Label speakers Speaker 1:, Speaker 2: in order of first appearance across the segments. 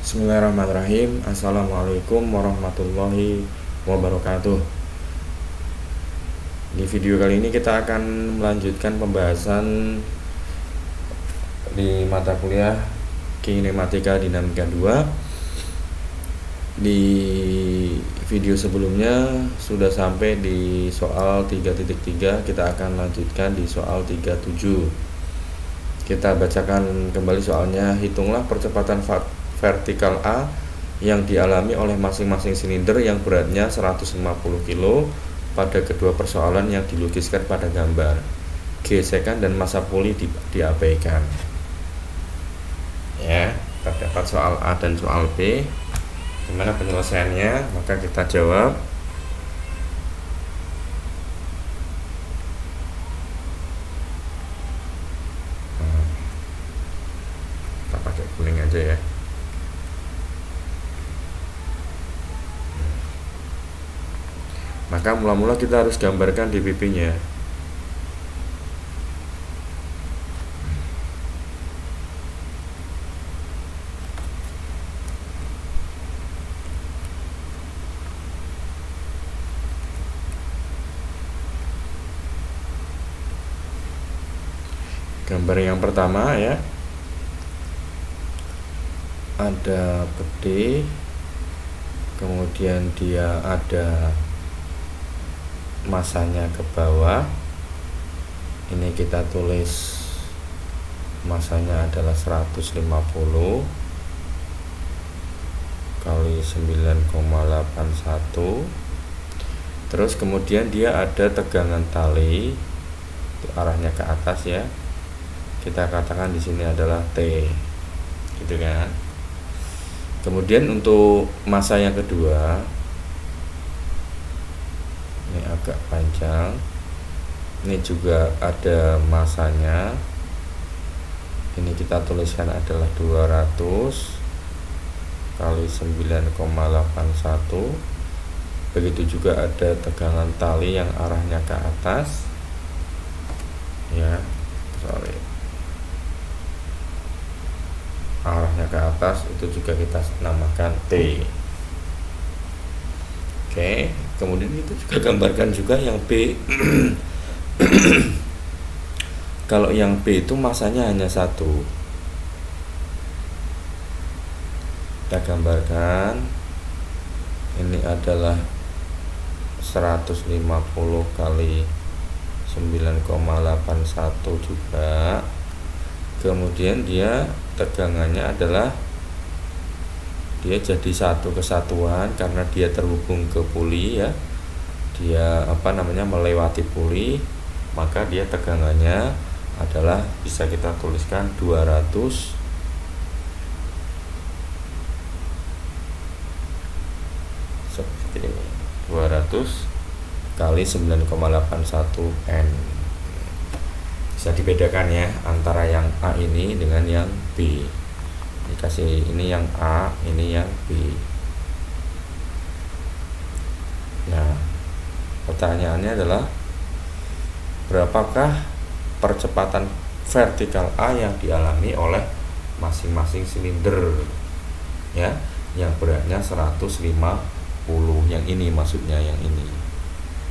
Speaker 1: Bismillahirrahmanirrahim. Assalamualaikum warahmatullahi wabarakatuh. Di video kali ini kita akan melanjutkan pembahasan di mata kuliah Kinematika Dinamika 2. Di video sebelumnya sudah sampai di soal 3.3, kita akan lanjutkan di soal 3.7. Kita bacakan kembali soalnya. Hitunglah percepatan vertikal A yang dialami oleh masing-masing silinder yang beratnya 150 kg pada kedua persoalan yang dilukiskan pada gambar. Gesekan dan massa puli diabaikan. Ya, terdapat soal A dan soal B. Gimana penyelesaiannya? Maka kita jawab. Kita pakai kuning aja ya. Maka mula-mula kita harus gambarkan DPP-nya. Gambar yang pertama ya, ada peti, kemudian dia ada masanya ke bawah. Ini kita tulis masanya adalah 150 kali 9,81. Terus kemudian dia ada tegangan tali, itu arahnya ke atas ya. Kita katakan di sini adalah T, gitu kan. Kemudian untuk massa yang kedua, ini agak panjang, ini juga ada masanya. Ini kita tuliskan adalah 200 kali 9,81. Begitu juga ada tegangan tali yang arahnya ke atas ya, arahnya ke atas, itu juga kita namakan T. Oke, kemudian kita juga gambarkan juga yang B. Kalau yang B itu masanya hanya 1. Kita gambarkan, ini adalah 150 kali 9,81 juga. Kemudian dia tegangannya adalah, dia jadi satu kesatuan karena dia terhubung ke puli ya, dia melewati puli, maka dia tegangannya adalah bisa kita tuliskan 200 seperti ini, 200 kali 9,81 N. Bisa dibedakan ya antara yang A ini dengan yang B. Dikasih ini yang A, ini yang B. Nah, pertanyaannya adalah berapakah percepatan vertikal A yang dialami oleh masing-masing silinder ya, yang beratnya 150. Yang ini maksudnya, yang ini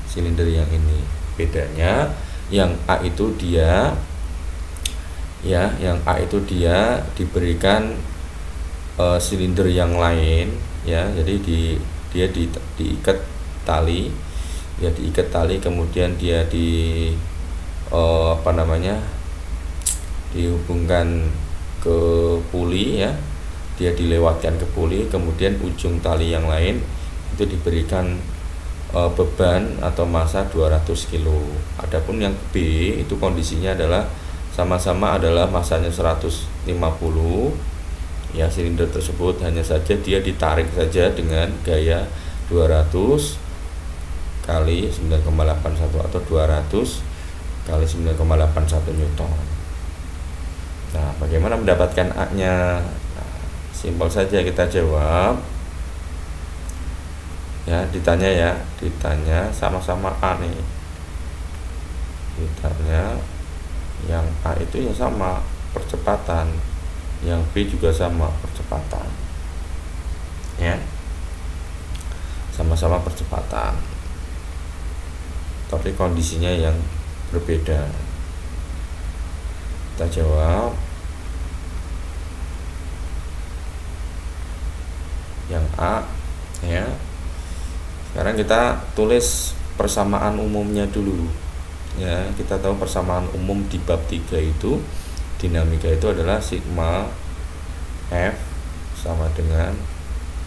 Speaker 1: silinder yang ini. Bedanya yang A itu dia ya, yang A itu dia diberikan silinder yang lain ya, jadi dia diikat tali ya, diikat tali, kemudian dia dihubungkan ke puli ya, dia dilewatkan ke puli, kemudian ujung tali yang lain itu diberikan beban atau massa 200 kg. Adapun yang B itu kondisinya adalah sama-sama adalah massanya 150 ya, silinder tersebut, hanya saja dia ditarik saja dengan gaya 200 kali 9,81 atau 200 kali 9,81 Newton. Nah, bagaimana mendapatkan A-nya? Nah, simpel saja, kita jawab ya, ditanya sama-sama A nih, ditanya yang A itu ya sama percepatan, yang B juga sama percepatan. ya, sama-sama percepatan, tapi kondisinya yang berbeda. Kita jawab yang A ya. Sekarang kita tulis persamaan umumnya dulu ya. Kita tahu persamaan umum di bab 3 itu dinamika itu adalah sigma F sama dengan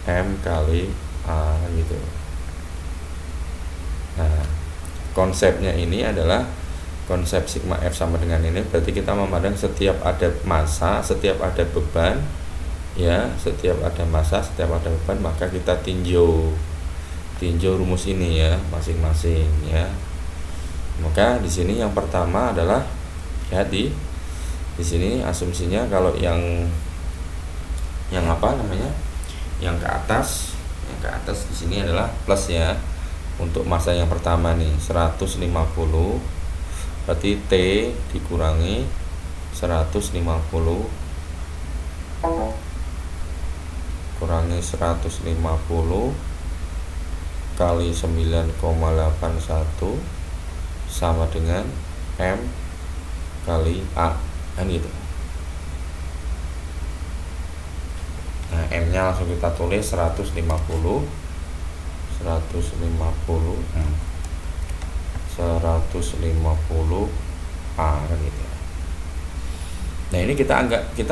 Speaker 1: M kali A gitu. Nah, konsepnya ini adalah konsep sigma F sama dengan ini, berarti kita memandang setiap ada massa, setiap ada beban ya, setiap ada massa, setiap ada beban, maka kita tinjau rumus ini ya masing-masing ya. Maka di sini yang pertama adalah ya di sini asumsinya kalau yang apa namanya? Yang ke atas di sini adalah plus ya. Untuk massa yang pertama nih 150, berarti T dikurangi 150 kurangi 150 kali 9,81 sama dengan M kali A kan gitu. Nah, M nya langsung kita tulis 150 A kan gitu. Nah, ini kita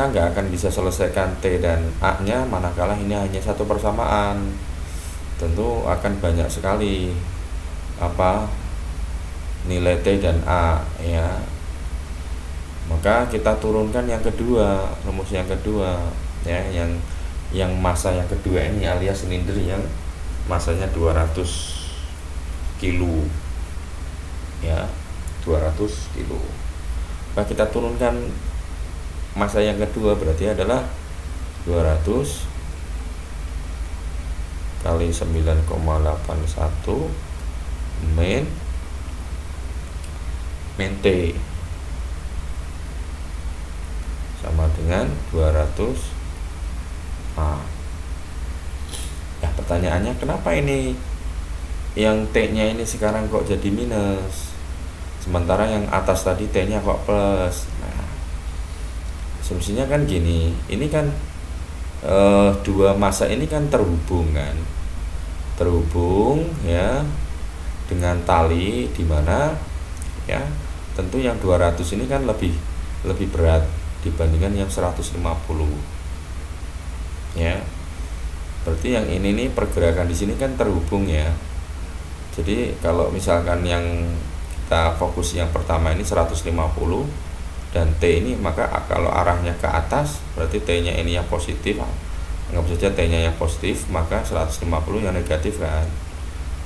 Speaker 1: nggak akan bisa selesaikan T dan A nya manakala ini hanya satu persamaan. Tentu akan banyak sekali nilai T dan A ya. Maka kita turunkan yang kedua, rumus yang kedua ya, yang massa yang kedua ini alias silinder yang massanya 200 kilo ya, 200 kilo. Maka kita turunkan massa yang kedua, berarti adalah 200 kali 9,81 min T sama dengan 200 A. Nah, pertanyaannya kenapa ini yang T nya ini sekarang kok jadi minus, sementara yang atas tadi T nya kok plus. Nah, asumsinya kan gini, ini kan dua massa ini kan terhubung ya dengan tali, di mana ya tentu yang 200 ini kan lebih berat dibandingkan yang 150 ya. Berarti yang ini nih pergerakan di sini kan terhubung ya. Jadi kalau misalkan yang kita fokus yang pertama ini 150 dan T ini, maka kalau arahnya ke atas berarti T nya ini yang positif, anggap saja T nya yang positif, maka 150 yang negatif kan.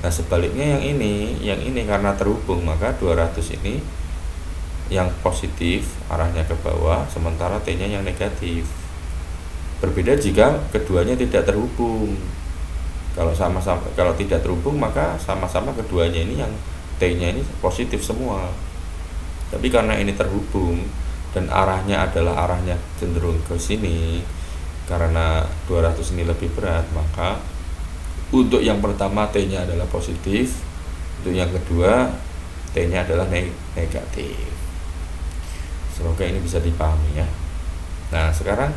Speaker 1: Nah, sebaliknya yang ini karena terhubung, maka 200 ini yang positif arahnya ke bawah, sementara T nya yang negatif. Berbeda jika keduanya tidak terhubung. Kalau tidak terhubung, maka sama-sama keduanya ini yang T nya ini positif semua. Tapi karena ini terhubung dan arahnya adalah arahnya cenderung ke sini, karena 200 ini lebih berat, maka untuk yang pertama T nya adalah positif, untuk yang kedua T nya adalah negatif. Semoga ini bisa dipahami ya. Nah, sekarang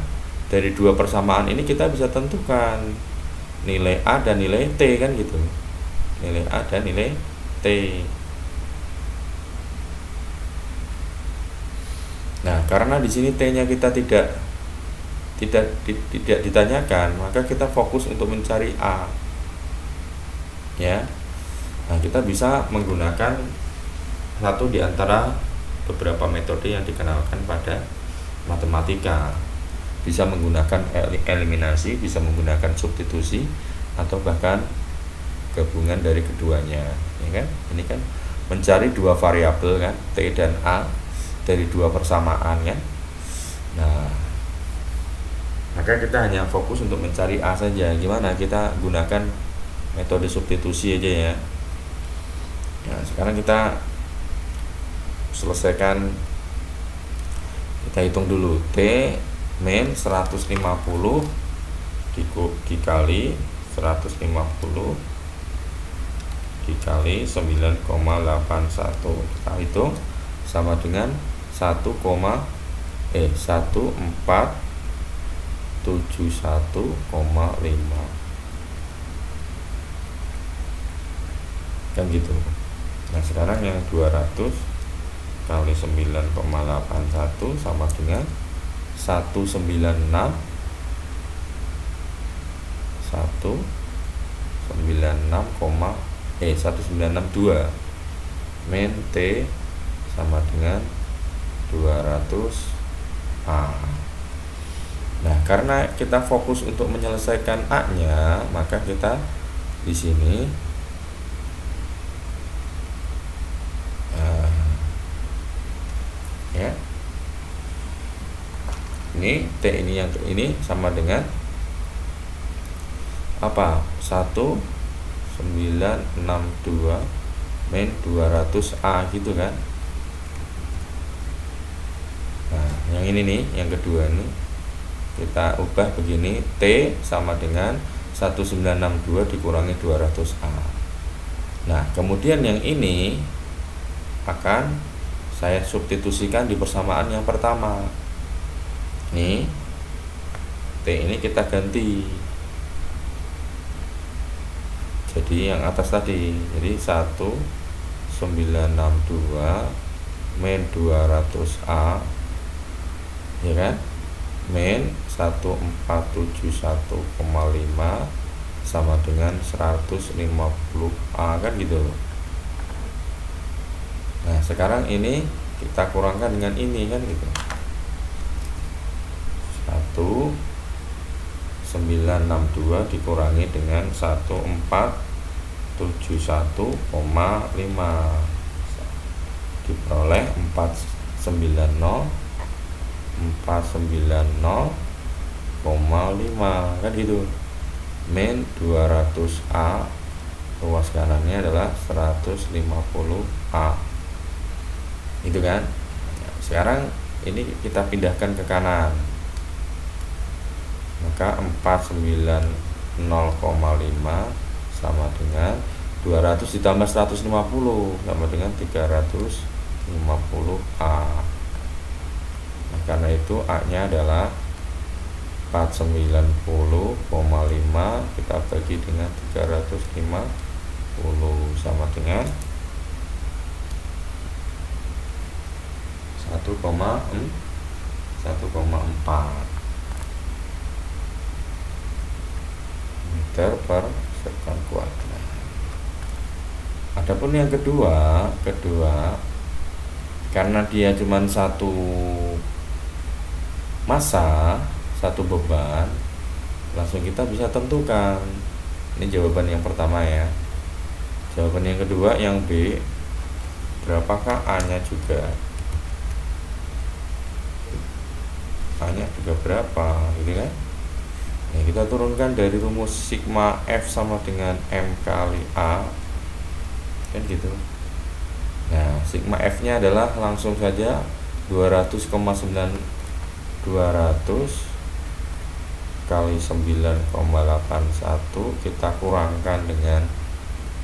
Speaker 1: dari dua persamaan ini kita bisa tentukan nilai A dan nilai T kan gitu. Nilai A dan nilai T. Nah, karena di sini T-nya kita tidak ditanyakan, maka kita fokus untuk mencari A. Ya. Nah, kita bisa menggunakan satu di antara beberapa metode yang dikenalkan pada matematika. Bisa menggunakan eliminasi, bisa menggunakan substitusi, atau bahkan gabungan dari keduanya, ya kan? Ini kan mencari dua variabel kan, T dan A dari dua persamaan kan. Nah, maka kita hanya fokus untuk mencari A saja. Gimana? Kita gunakan metode substitusi aja ya. Nah, sekarang kita selesaikan, kita hitung dulu T min 150 dikali 150 dikali 9,81, kita hitung sama dengan 1471,5 kan gitu. Nah sekarang yang 200 kali 9,81 sama dengan 1962 min T sama dengan 200A. Nah, karena kita fokus untuk menyelesaikan A-nya, maka kita di sini ya. Ini T ini yang ini sama dengan apa? 1962 min 200A gitu kan. Nah, yang ini nih, yang kedua ini kita ubah begini, T sama dengan 1962 dikurangi 200A. Nah, kemudian yang ini akan saya substitusikan di persamaan yang pertama. Nih, T ini kita ganti. Jadi yang atas tadi, jadi 1962 min 200A, ya kan, min 1471,5 sama dengan 150A kan gitu. Nah sekarang ini kita kurangkan dengan ini kan gitu, 1962 dikurangi dengan 1471,5 diperoleh 490,5 kan gitu, min 200A ruas kanannya adalah 150A itu kan. Sekarang ini kita pindahkan ke kanan, maka 490,5 sama dengan 200 ditambah 150 sama dengan 350A. Nah, karena itu A nya adalah 490,5 kita bagi dengan 350 sama dengan 1,4 meter per sekon kuadrat. Adapun yang kedua karena dia cuma satu massa, satu beban, langsung kita bisa tentukan. Ini jawaban yang pertama ya. Jawaban yang kedua yang B, berapakah A-nya juga? A-nya juga berapa gitu kan. Nah, kita turunkan dari rumus sigma F sama dengan M kali A kan gitu. Nah sigma F nya adalah langsung saja 200 kali 9,81 kita kurangkan dengan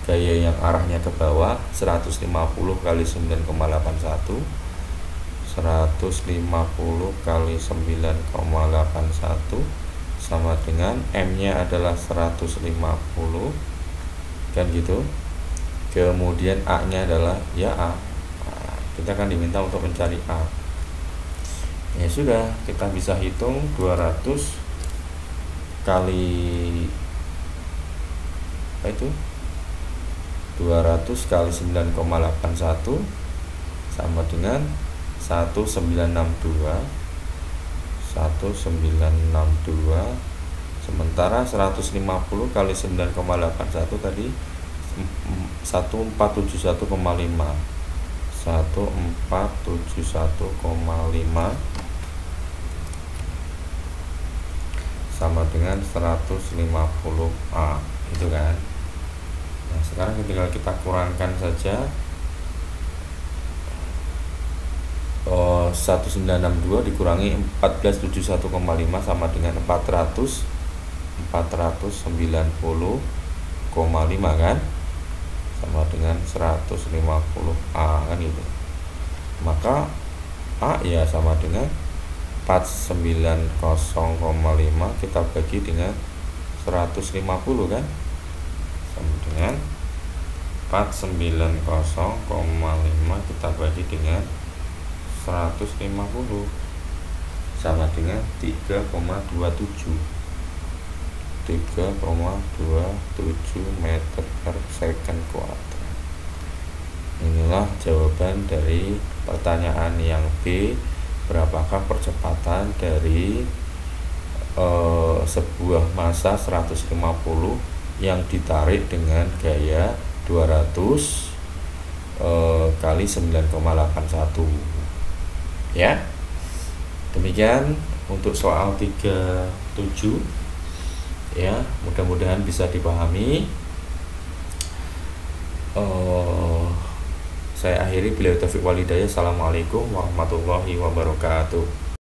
Speaker 1: gaya yang arahnya ke bawah, 150 kali 9,81 150 kali 9,81 sama dengan M nya adalah 150 kan gitu. Kemudian A nya adalah ya A. Nah, kita akan diminta untuk mencari A. Ya sudah, kita bisa hitung 200 kali apa itu, 200 kali 9,81 sama dengan 1962 sementara 150 kali 9,81 tadi 1471,5 sama dengan 150A itu kan. Nah sekarang tinggal kita kurangkan saja. 1962 dikurangi 1471,5 sama dengan 490,5 490,5 kan, sama dengan 150A kan gitu. Maka A ya sama dengan 490,5 kita bagi dengan 150 kan, sama dengan 490,5 kita bagi dengan 150 sama dengan 3,27 meter per second kuadrat. Inilah jawaban dari pertanyaan yang B. Berapakah percepatan dari sebuah massa 150 yang ditarik dengan gaya 200 kali 9,81 ya. Demikian untuk soal 37 ya, mudah-mudahan bisa dipahami. Saya akhiri, beliau Taufik Walhidayah. Assalamualaikum warahmatullahi wabarakatuh.